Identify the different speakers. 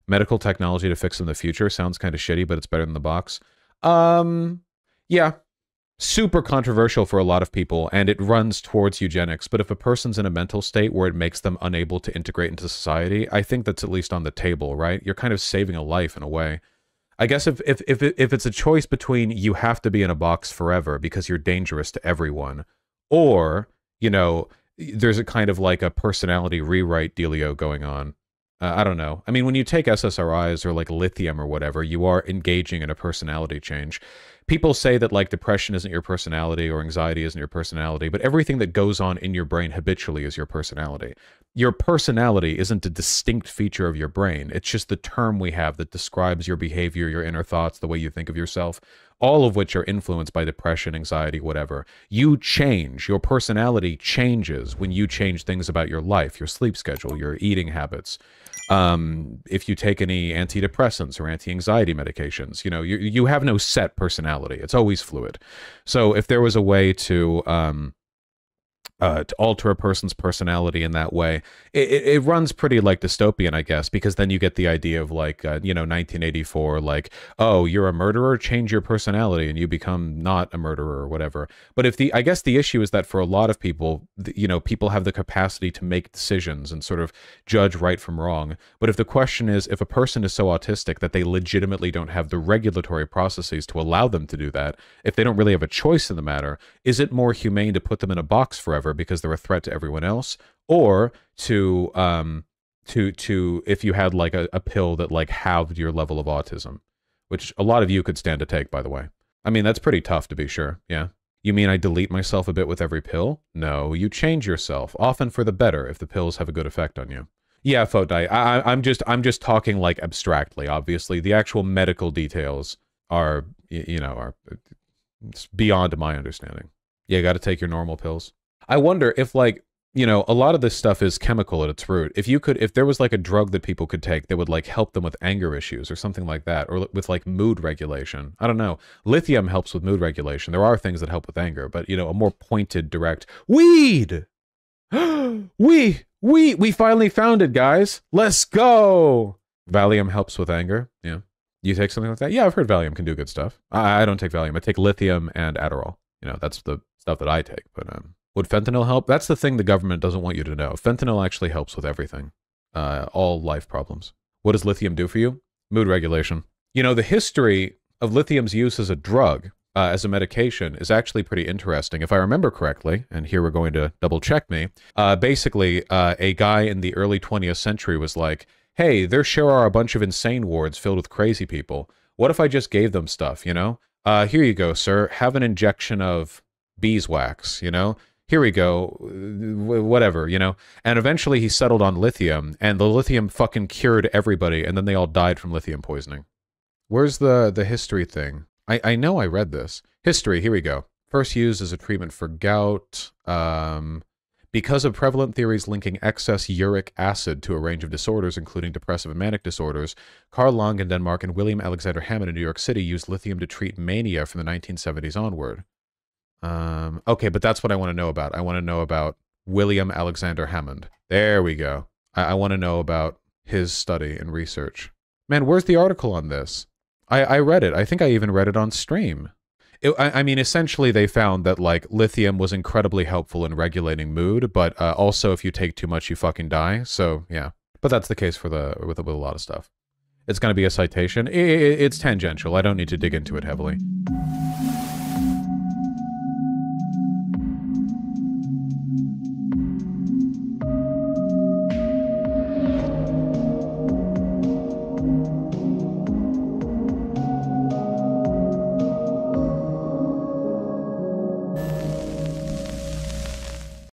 Speaker 1: Medical technology to fix in the future sounds kind of shitty, but it's better than the box. Yeah. Super controversial for a lot of people, and it runs towards eugenics. But if a person's in a mental state where it makes them unable to integrate into society, I think that's at least on the table, right? You're kind of saving a life in a way. I guess if it's a choice between you have to be in a box forever because you're dangerous to everyone, or, you know, there's a kind of like a personality rewrite dealio going on. I don't know. I mean, when you take SSRIs or like lithium or whatever, you are engaging in a personality change. People say that like depression isn't your personality or anxiety isn't your personality, but everything that goes on in your brain habitually is your personality. Your personality isn't a distinct feature of your brain. It's just the term we have that describes your behavior, your inner thoughts, the way you think of yourself, all of which are influenced by depression, anxiety, whatever. You change. Your personality changes when you change things about your life, your sleep schedule, your eating habits. If you take any antidepressants or anti-anxiety medications, you know, you have no set personality. It's always fluid. So if there was a way to alter a person's personality in that way, it runs pretty like dystopian, I guess, because then you get the idea of like, you know, 1984, like, oh, you're a murderer, change your personality and you become not a murderer or whatever. But I guess the issue is that for a lot of people, you know, people have the capacity to make decisions and sort of judge right from wrong. But if the question is, if a person is so autistic that they legitimately don't have the regulatory processes to allow them to do that, if they don't really have a choice in the matter, is it more humane to put them in a box forever because they're a threat to everyone else, or to if you had like a pill that like halved your level of autism, which a lot of you could stand to take, by the way. I mean, that's pretty tough to be sure. Yeah. You mean I delete myself a bit with every pill? No, you change yourself, often for the better if the pills have a good effect on you. Yeah, Fodai, I'm just talking like abstractly, obviously. The actual medical details are, you know, are beyond my understanding. Yeah, you got to take your normal pills. I wonder if, like, you know, a lot of this stuff is chemical at its root. If there was like a drug that people could take that would like help them with anger issues or something like that, or with like mood regulation. I don't know. Lithium helps with mood regulation. There are things that help with anger, but you know, a more pointed, direct weed. We finally found it, guys. Let's go. Valium helps with anger. Yeah. You take something like that? Yeah, I've heard Valium can do good stuff. I don't take Valium. I take lithium and Adderall. You know, that's the stuff that I take, but would fentanyl help? That's the thing the government doesn't want you to know. Fentanyl actually helps with everything. All life problems. What does lithium do for you? Mood regulation. You know, the history of lithium's use as a drug, as a medication, is actually pretty interesting. If I remember correctly, and here we're going to double check me, basically, a guy in the early 20th century was like, hey, there sure are a bunch of insane wards filled with crazy people. What if I just gave them stuff, you know? Here you go, sir. Have an injection of beeswax, you know? Here we go, whatever, you know? And eventually he settled on lithium, and the lithium fucking cured everybody, and then they all died from lithium poisoning. Where's the history thing? I know I read this. History, here we go. First used as a treatment for gout, because of prevalent theories linking excess uric acid to a range of disorders, including depressive and manic disorders, Carl Lang in Denmark and William Alexander Hammond in New York City used lithium to treat mania from the 1970s onward. Okay, but that's what I want to know about. I want to know about William Alexander Hammond. There we go. I want to know about his study and research. Man, where's the article on this? I read it. I think I even read it on stream. I mean, essentially they found that, like, lithium was incredibly helpful in regulating mood, but also if you take too much, you fucking die. So, yeah. But that's the case with a lot of stuff. It's going to be a citation. It's tangential. I don't need to dig into it heavily.